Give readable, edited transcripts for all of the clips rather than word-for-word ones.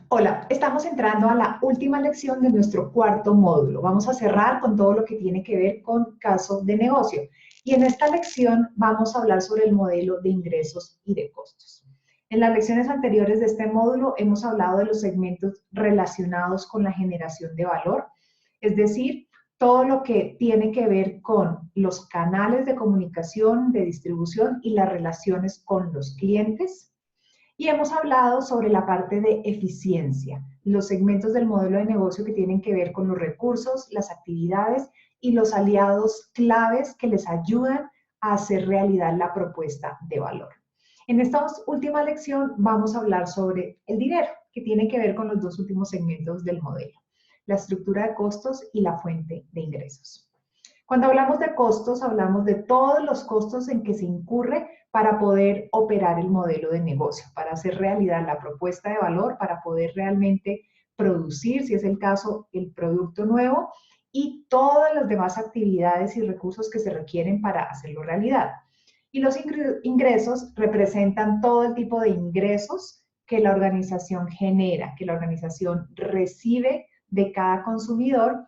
Hola, estamos entrando a la última lección de nuestro cuarto módulo. Vamos a cerrar con todo lo que tiene que ver con casos de negocio. Y en esta lección vamos a hablar sobre el modelo de ingresos y de costos. En las lecciones anteriores de este módulo hemos hablado de los segmentos relacionados con la generación de valor, es decir, todo lo que tiene que ver con los canales de comunicación, de distribución y las relaciones con los clientes. Y hemos hablado sobre la parte de eficiencia, los segmentos del modelo de negocio que tienen que ver con los recursos, las actividades y los aliados claves que les ayudan a hacer realidad la propuesta de valor. En esta última lección vamos a hablar sobre el dinero, que tiene que ver con los dos últimos segmentos del modelo, la estructura de costos y la fuente de ingresos. Cuando hablamos de costos, hablamos de todos los costos en que se incurre para poder operar el modelo de negocio, para hacer realidad la propuesta de valor, para poder realmente producir, si es el caso, el producto nuevo y todas las demás actividades y recursos que se requieren para hacerlo realidad. Y los ingresos representan todo el tipo de ingresos que la organización genera, que la organización recibe de cada consumidor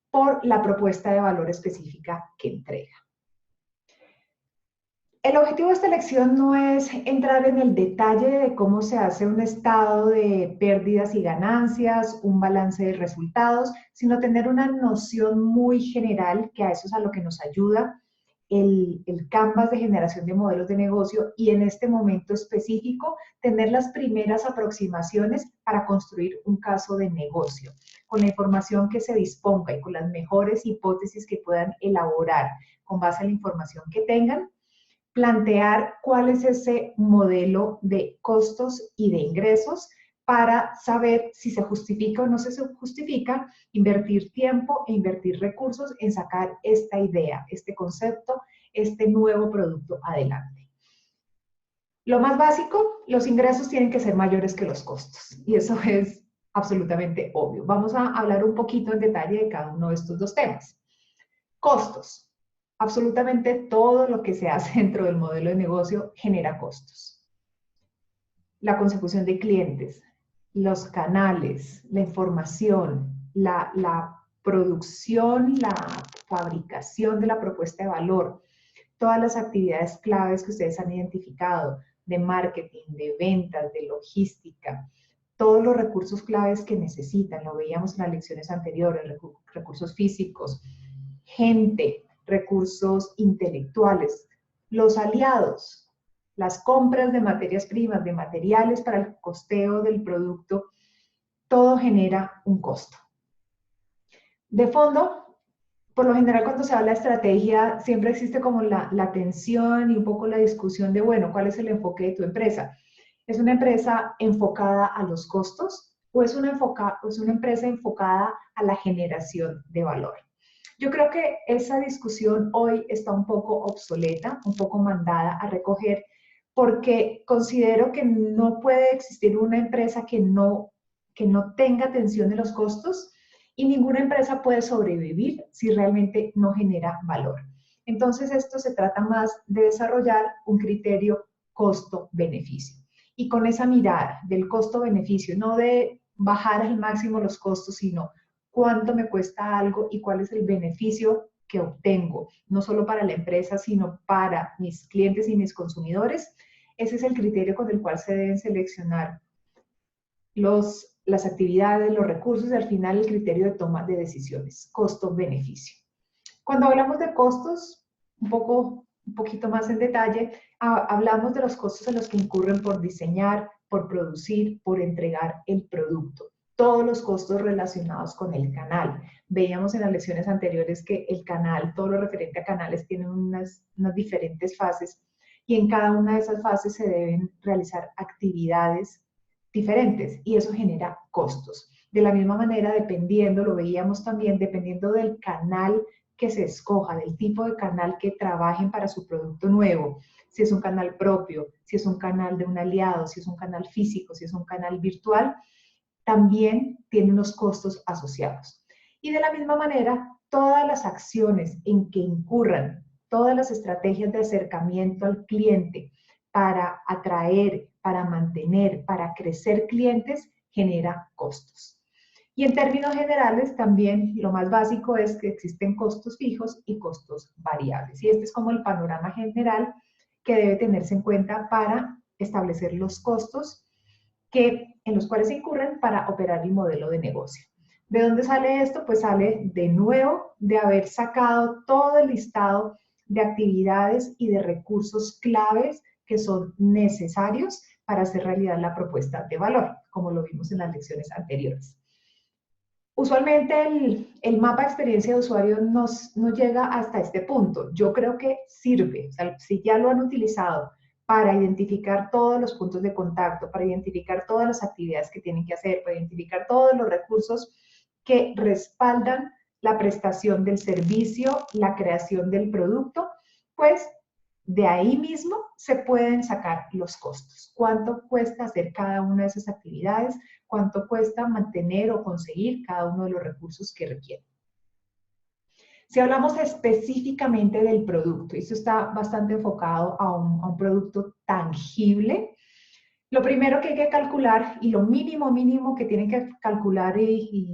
por la propuesta de valor específica que entrega. El objetivo de esta lección no es entrar en el detalle de cómo se hace un estado de pérdidas y ganancias, un balance de resultados, sino tener una noción muy general, que a eso es a lo que nos ayuda el Canvas de generación de modelos de negocio y en este momento específico tener las primeras aproximaciones para construir un caso de negocio, con la información que se disponga y con las mejores hipótesis que puedan elaborar con base a la información que tengan, plantear cuál es ese modelo de costos y de ingresos para saber si se justifica o no se justifica invertir tiempo e invertir recursos en sacar esta idea, este concepto, este nuevo producto adelante. Lo más básico, los ingresos tienen que ser mayores que los costos y eso es absolutamente obvio. Vamos a hablar un poquito en detalle de cada uno de estos dos temas. Costos. Absolutamente todo lo que se hace dentro del modelo de negocio genera costos. La consecución de clientes, los canales, la información, la producción, la fabricación de la propuesta de valor, todas las actividades claves que ustedes han identificado, de marketing, de ventas, de logística, todos los recursos claves que necesitan, lo veíamos en las lecciones anteriores, recursos físicos, gente, recursos intelectuales, los aliados, las compras de materias primas, de materiales para el costeo del producto, todo genera un costo. De fondo, por lo general cuando se habla de estrategia, siempre existe como la tensión y un poco la discusión de, bueno, ¿cuál es el enfoque de tu empresa? ¿Es una empresa enfocada a los costos o es una empresa enfocada a la generación de valor? Yo creo que esa discusión hoy está un poco obsoleta, un poco mandada a recoger, porque considero que no puede existir una empresa que no tenga atención de los costos y ninguna empresa puede sobrevivir si realmente no genera valor. Entonces, esto se trata más de desarrollar un criterio costo-beneficio. Y con esa mirada del costo-beneficio, no de bajar al máximo los costos, sino cuánto me cuesta algo y cuál es el beneficio que obtengo, no solo para la empresa, sino para mis clientes y mis consumidores. Ese es el criterio con el cual se deben seleccionar las actividades, los recursos y al final el criterio de toma de decisiones, costo-beneficio. Cuando hablamos de costos, un poquito más en detalle, hablamos de los costos en los que incurren por diseñar, por producir, por entregar el producto. Todos los costos relacionados con el canal. Veíamos en las lecciones anteriores que el canal, todo lo referente a canales, tiene unas diferentes fases y en cada una de esas fases se deben realizar actividades diferentes y eso genera costos. De la misma manera, dependiendo, lo veíamos también, dependiendo del canal que se escoja, del tipo de canal que trabajen para su producto nuevo, si es un canal propio, si es un canal de un aliado, si es un canal físico, si es un canal virtual, también tiene unos costos asociados. Y de la misma manera, todas las acciones en que incurran, todas las estrategias de acercamiento al cliente para atraer, para mantener, para crecer clientes, genera costos. Y en términos generales, también lo más básico es que existen costos fijos y costos variables. Y este es como el panorama general que debe tenerse en cuenta para establecer los costos en los cuales se incurren para operar el modelo de negocio. ¿De dónde sale esto? Pues sale de nuevo de haber sacado todo el listado de actividades y de recursos claves que son necesarios para hacer realidad la propuesta de valor, como lo vimos en las lecciones anteriores. Usualmente el mapa de experiencia de usuario no llega hasta este punto. Yo creo que sirve, o sea, si ya lo han utilizado para identificar todos los puntos de contacto, para identificar todas las actividades que tienen que hacer, para identificar todos los recursos que respaldan la prestación del servicio, la creación del producto, pues de ahí mismo se pueden sacar los costos. ¿Cuánto cuesta hacer cada una de esas actividades? ¿Cuánto cuesta mantener o conseguir cada uno de los recursos que requieren? Si hablamos específicamente del producto, y esto está bastante enfocado a un producto tangible, lo primero que hay que calcular, y lo mínimo que tienen que calcular y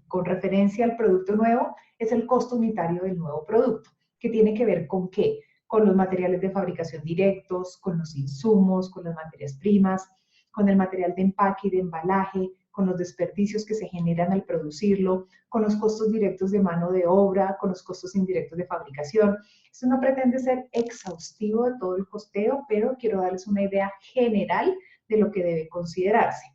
con referencia al producto nuevo, es el costo unitario del nuevo producto, que tiene que ver con ¿qué? Con los materiales de fabricación directos, con los insumos, con las materias primas, con el material de empaque y de embalaje, con los desperdicios que se generan al producirlo, con los costos directos de mano de obra, con los costos indirectos de fabricación. Esto no pretende ser exhaustivo de todo el costeo, pero quiero darles una idea general de lo que debe considerarse.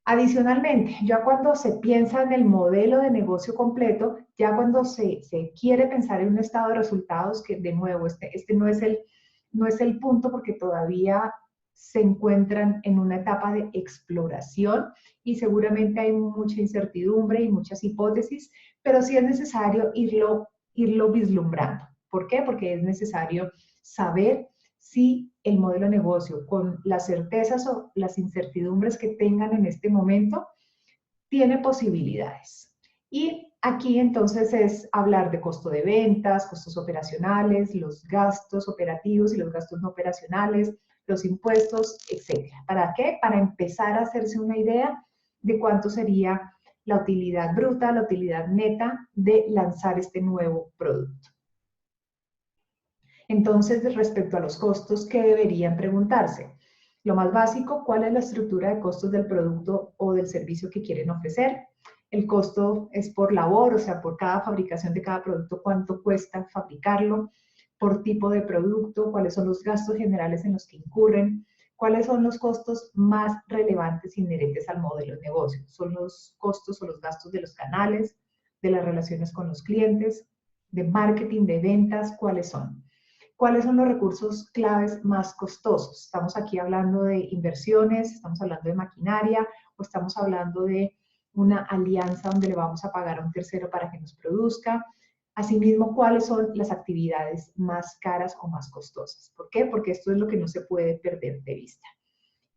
Adicionalmente, ya cuando se piensa en el modelo de negocio completo, ya cuando se quiere pensar en un estado de resultados, que de nuevo, este no es el punto porque todavía se encuentran en una etapa de exploración y seguramente hay mucha incertidumbre y muchas hipótesis, pero sí es necesario irlo vislumbrando. ¿Por qué? Porque es necesario saber si el modelo de negocio, con las certezas o las incertidumbres que tengan en este momento, tiene posibilidades. Y aquí entonces es hablar de costo de ventas, costos operacionales, los gastos operativos y los gastos no operacionales, los impuestos, etc. ¿Para qué? Para empezar a hacerse una idea de cuánto sería la utilidad bruta, la utilidad neta de lanzar este nuevo producto. Entonces, respecto a los costos, ¿qué deberían preguntarse? Lo más básico, ¿cuál es la estructura de costos del producto o del servicio que quieren ofrecer? El costo es por labor, o sea, por cada fabricación de cada producto, ¿cuánto cuesta fabricarlo? Por tipo de producto, ¿cuáles son los gastos generales en los que incurren? ¿Cuáles son los costos más relevantes inherentes al modelo de negocio? ¿Son los costos o los gastos de los canales, de las relaciones con los clientes, de marketing, de ventas? ¿Cuáles son? ¿Cuáles son los recursos claves más costosos? Estamos aquí hablando de inversiones, estamos hablando de maquinaria o estamos hablando de una alianza donde le vamos a pagar a un tercero para que nos produzca. Asimismo, ¿cuáles son las actividades más caras o más costosas? ¿Por qué? Porque esto es lo que no se puede perder de vista.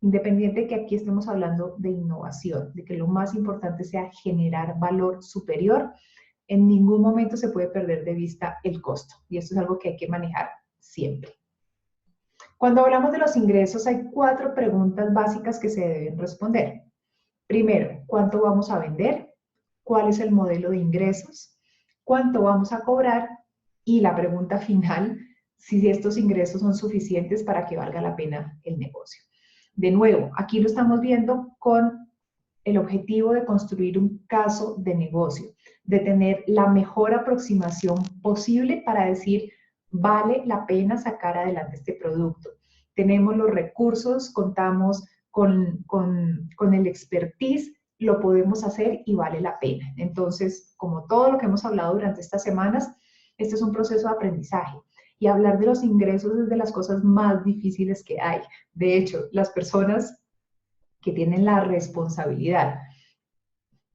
Independiente de que aquí estemos hablando de innovación, de que lo más importante sea generar valor superior, en ningún momento se puede perder de vista el costo. Y esto es algo que hay que manejar siempre. Cuando hablamos de los ingresos, hay 4 preguntas básicas que se deben responder. Primero, ¿cuánto vamos a vender? ¿Cuál es el modelo de ingresos? ¿Cuánto vamos a cobrar? Y la pregunta final, si estos ingresos son suficientes para que valga la pena el negocio. De nuevo, aquí lo estamos viendo con el objetivo de construir un caso de negocio, de tener la mejor aproximación posible para decir, vale la pena sacar adelante este producto. Tenemos los recursos, contamos con el expertise, lo podemos hacer y vale la pena. Entonces, como todo lo que hemos hablado durante estas semanas, este es un proceso de aprendizaje. Y hablar de los ingresos es de las cosas más difíciles que hay. De hecho, las personas que tienen la responsabilidad,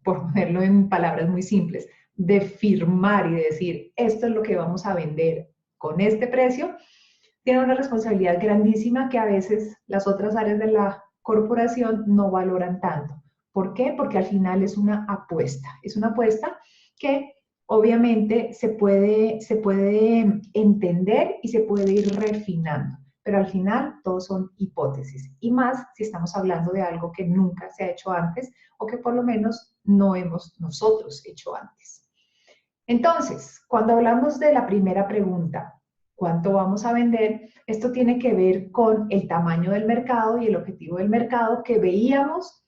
por ponerlo en palabras muy simples, de firmar y de decir, esto es lo que vamos a vender con este precio, tienen una responsabilidad grandísima que a veces las otras áreas de la corporación no valoran tanto. ¿Por qué? Porque al final es una apuesta. Es una apuesta que obviamente se puede entender y se puede ir refinando. pero al final todos son hipótesis, y más si estamos hablando de algo que nunca se ha hecho antes o que por lo menos no hemos nosotros hecho antes. Entonces, cuando hablamos de la primera pregunta, ¿cuánto vamos a vender? Esto tiene que ver con el tamaño del mercado y el objetivo del mercado que veíamos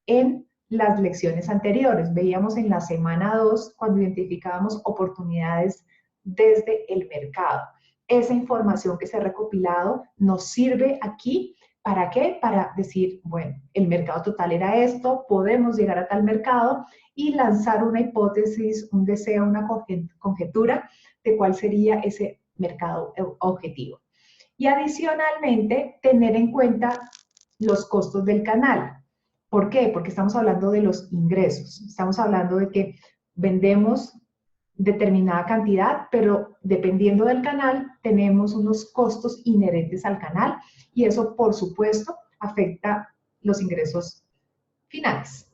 en las lecciones anteriores. Veíamos en la semana 2 cuando identificábamos oportunidades desde el mercado. Esa información que se ha recopilado nos sirve aquí. ¿Para qué? Para decir, bueno, el mercado total era esto, podemos llegar a tal mercado y lanzar una hipótesis, un deseo, una conjetura de cuál sería ese mercado objetivo. Y adicionalmente, tener en cuenta los costos del canal. ¿Por qué? Porque estamos hablando de los ingresos. Estamos hablando de que vendemos determinada cantidad, pero dependiendo del canal, tenemos unos costos inherentes al canal y eso, por supuesto, afecta los ingresos finales.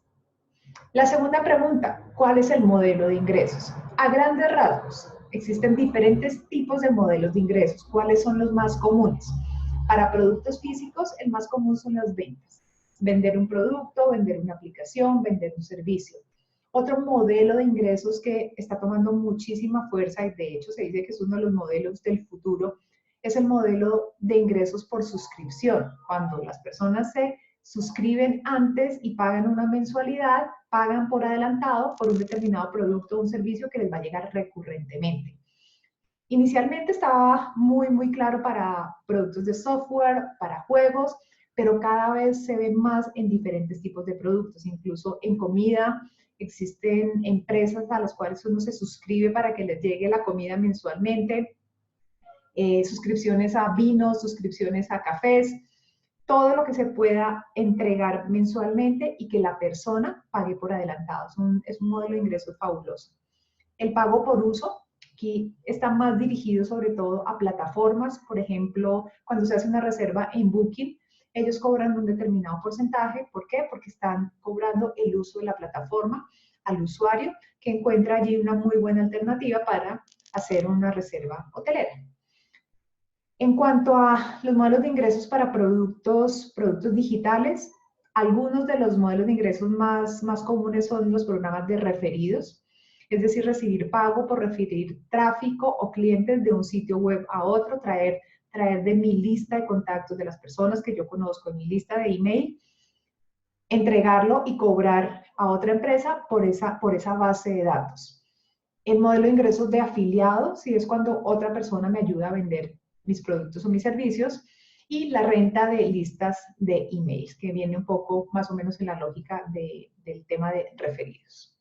La segunda pregunta, ¿cuál es el modelo de ingresos? A grandes rasgos, existen diferentes tipos de modelos de ingresos. ¿Cuáles son los más comunes? Para productos físicos, el más común son las ventas. Vender un producto, vender una aplicación, vender un servicio. Otro modelo de ingresos que está tomando muchísima fuerza y de hecho se dice que es uno de los modelos del futuro es el modelo de ingresos por suscripción. Cuando las personas se suscriben antes y pagan una mensualidad, pagan por adelantado por un determinado producto o un servicio que les va a llegar recurrentemente. Inicialmente estaba muy claro para productos de software, para juegos, pero cada vez se ve más en diferentes tipos de productos, incluso en comida. Existen empresas a las cuales uno se suscribe para que les llegue la comida mensualmente, suscripciones a vinos, suscripciones a cafés, todo lo que se pueda entregar mensualmente y que la persona pague por adelantado. Es un modelo de ingresos fabuloso. El pago por uso, aquí está más dirigido sobre todo a plataformas. Por ejemplo, cuando se hace una reserva en Booking, ellos cobran un determinado porcentaje. ¿Por qué? Porque están cobrando el uso de la plataforma al usuario, que encuentra allí una muy buena alternativa para hacer una reserva hotelera. En cuanto a los modelos de ingresos para productos digitales, algunos de los modelos de ingresos más comunes son los programas de referidos, es decir, recibir pago por referir tráfico o clientes de un sitio web a otro, traer de mi lista de contactos de las personas que yo conozco, en mi lista de email, entregarlo y cobrar a otra empresa por esa base de datos. El modelo de ingresos de afiliado, si es cuando otra persona me ayuda a vender mis productos o mis servicios, y la renta de listas de emails, que viene un poco más o menos en la lógica del tema de referidos.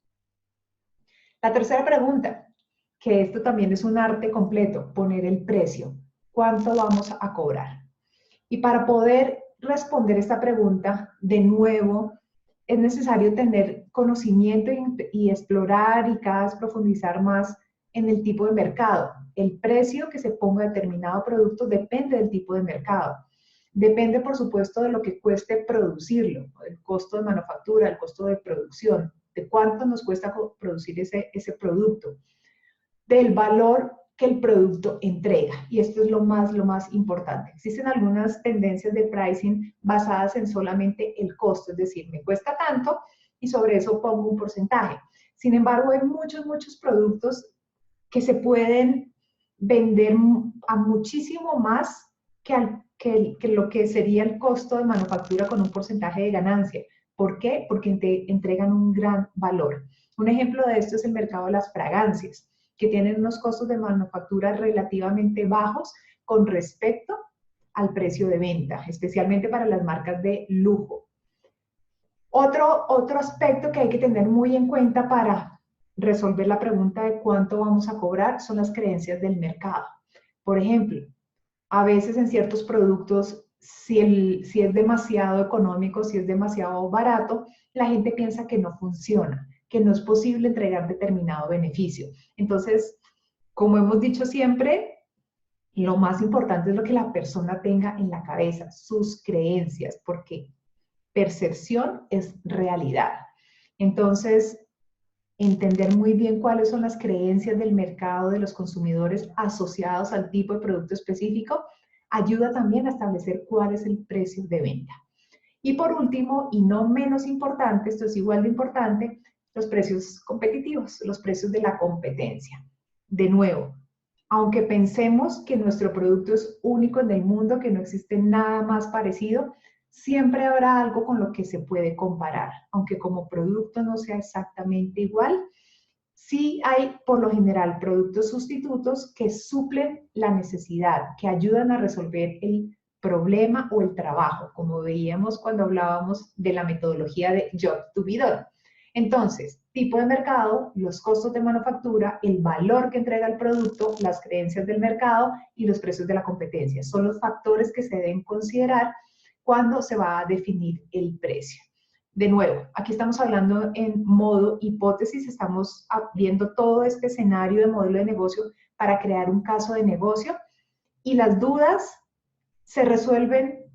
La tercera pregunta, que esto también es un arte completo, poner el precio. ¿Cuánto vamos a cobrar? Y para poder responder esta pregunta, de nuevo, es necesario tener conocimiento y explorar y cada vez profundizar más en el tipo de mercado. El precio que se ponga a determinado producto depende del tipo de mercado. Depende, por supuesto, de lo que cueste producirlo, el costo de manufactura, el costo de producción, de cuánto nos cuesta producir ese producto, del valor que el producto entrega. Y esto es lo más importante. Existen algunas tendencias de pricing basadas en solamente el costo, es decir, me cuesta tanto y sobre eso pongo un porcentaje. Sin embargo, hay muchos productos que se pueden vender a muchísimo más que lo que sería el costo de manufactura con un porcentaje de ganancia. ¿Por qué? Porque entregan un gran valor. Un ejemplo de esto es el mercado de las fragancias, que tienen unos costos de manufactura relativamente bajos con respecto al precio de venta, especialmente para las marcas de lujo. Otro aspecto que hay que tener muy en cuenta para resolver la pregunta de cuánto vamos a cobrar son las creencias del mercado. Por ejemplo, a veces en ciertos productos, si es demasiado económico, si es demasiado barato, la gente piensa que no funciona, que no es posible entregar determinado beneficio. Entonces, como hemos dicho siempre, lo más importante es lo que la persona tenga en la cabeza, sus creencias, porque percepción es realidad. Entonces, entender muy bien cuáles son las creencias del mercado, de los consumidores asociados al tipo de producto específico, ayuda también a establecer cuál es el precio de venta. Y por último, y no menos importante, esto es igual de importante, los precios competitivos, los precios de la competencia. De nuevo, aunque pensemos que nuestro producto es único en el mundo, que no existe nada más parecido, siempre habrá algo con lo que se puede comparar. Aunque como producto no sea exactamente igual, sí hay por lo general productos sustitutos que suplen la necesidad, que ayudan a resolver el problema o el trabajo, como veíamos cuando hablábamos de la metodología de Job to be done. Entonces, tipo de mercado, los costos de manufactura, el valor que entrega el producto, las creencias del mercado y los precios de la competencia. Son los factores que se deben considerar cuando se va a definir el precio. De nuevo, aquí estamos hablando en modo hipótesis, estamos viendo todo este escenario de modelo de negocio para crear un caso de negocio y las dudas se resuelven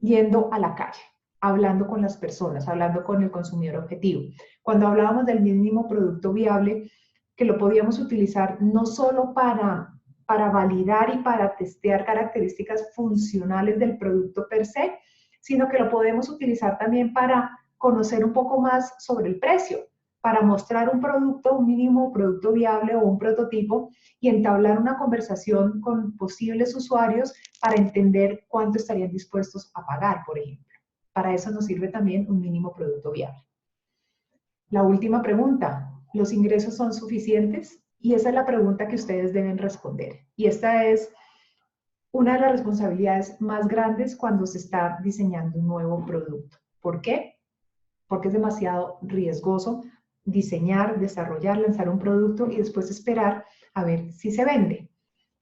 yendo a la calle, hablando con las personas, hablando con el consumidor objetivo. Cuando hablábamos del mínimo producto viable, que lo podíamos utilizar no solo para validar y para testear características funcionales del producto per se, sino que lo podemos utilizar también para conocer un poco más sobre el precio, para mostrar un producto, un mínimo producto viable o un prototipo y entablar una conversación con posibles usuarios para entender cuánto estarían dispuestos a pagar, por ejemplo. Para eso nos sirve también un mínimo producto viable. La última pregunta, ¿los ingresos son suficientes? Y esa es la pregunta que ustedes deben responder. Y esta es una de las responsabilidades más grandes cuando se está diseñando un nuevo producto. ¿Por qué? Porque es demasiado riesgoso diseñar, desarrollar, lanzar un producto y después esperar a ver si se vende.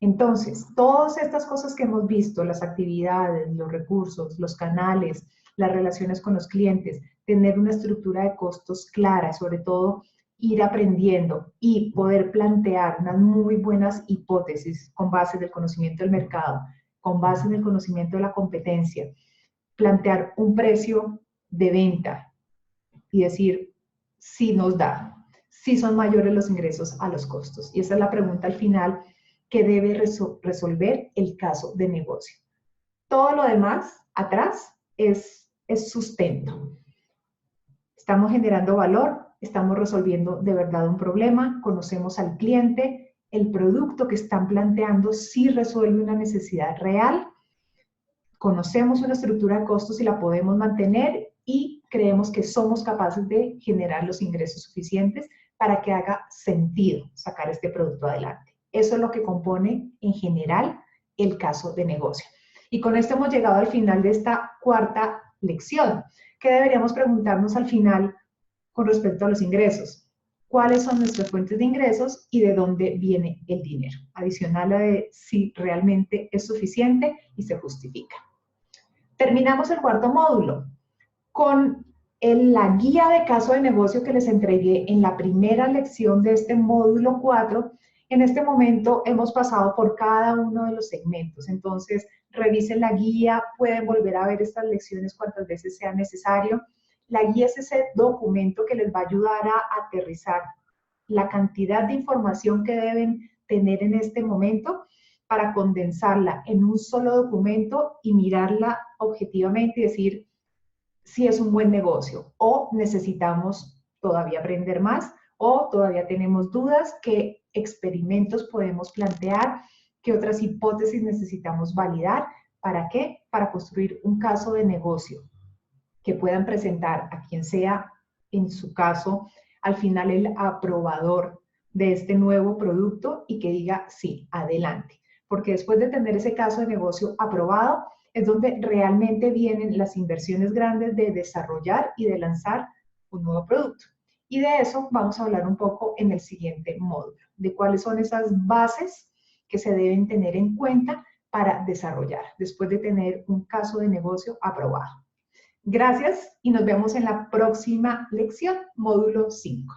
Entonces, todas estas cosas que hemos visto, las actividades, los recursos, los canales, las relaciones con los clientes, tener una estructura de costos clara, sobre todo ir aprendiendo y poder plantear unas muy buenas hipótesis con base del conocimiento del mercado, con base en el conocimiento de la competencia, plantear un precio de venta y decir si nos da, si son mayores los ingresos a los costos. Y esa es la pregunta al final que debe resolver el caso de negocio. Todo lo demás atrás es sustento. Estamos generando valor, estamos resolviendo de verdad un problema, conocemos al cliente, el producto que están planteando sí resuelve una necesidad real, conocemos una estructura de costos y la podemos mantener y creemos que somos capaces de generar los ingresos suficientes para que haga sentido sacar este producto adelante. Eso es lo que compone en general el caso de negocio. Y con esto hemos llegado al final de esta cuarta lección. ¿Qué deberíamos preguntarnos al final con respecto a los ingresos? ¿Cuáles son nuestras fuentes de ingresos y de dónde viene el dinero? Adicional a de si realmente es suficiente y se justifica. Terminamos el cuarto módulo con la guía de caso de negocio que les entregué en la primera lección de este módulo 4. En este momento hemos pasado por cada uno de los segmentos, entonces revisen la guía, pueden volver a ver estas lecciones cuantas veces sea necesario. La guía es ese documento que les va a ayudar a aterrizar la cantidad de información que deben tener en este momento para condensarla en un solo documento y mirarla objetivamente y decir si es un buen negocio o necesitamos todavía aprender más o todavía tenemos dudas, qué experimentos podemos plantear, qué otras hipótesis necesitamos validar, ¿para qué? Para construir un caso de negocio que puedan presentar a quien sea, en su caso, al final el aprobador de este nuevo producto y que diga sí, adelante. Porque después de tener ese caso de negocio aprobado, es donde realmente vienen las inversiones grandes de desarrollar y de lanzar un nuevo producto. Y de eso vamos a hablar un poco en el siguiente módulo, de cuáles son esas bases que se deben tener en cuenta para desarrollar, después de tener un caso de negocio aprobado. Gracias y nos vemos en la próxima lección, módulo 5.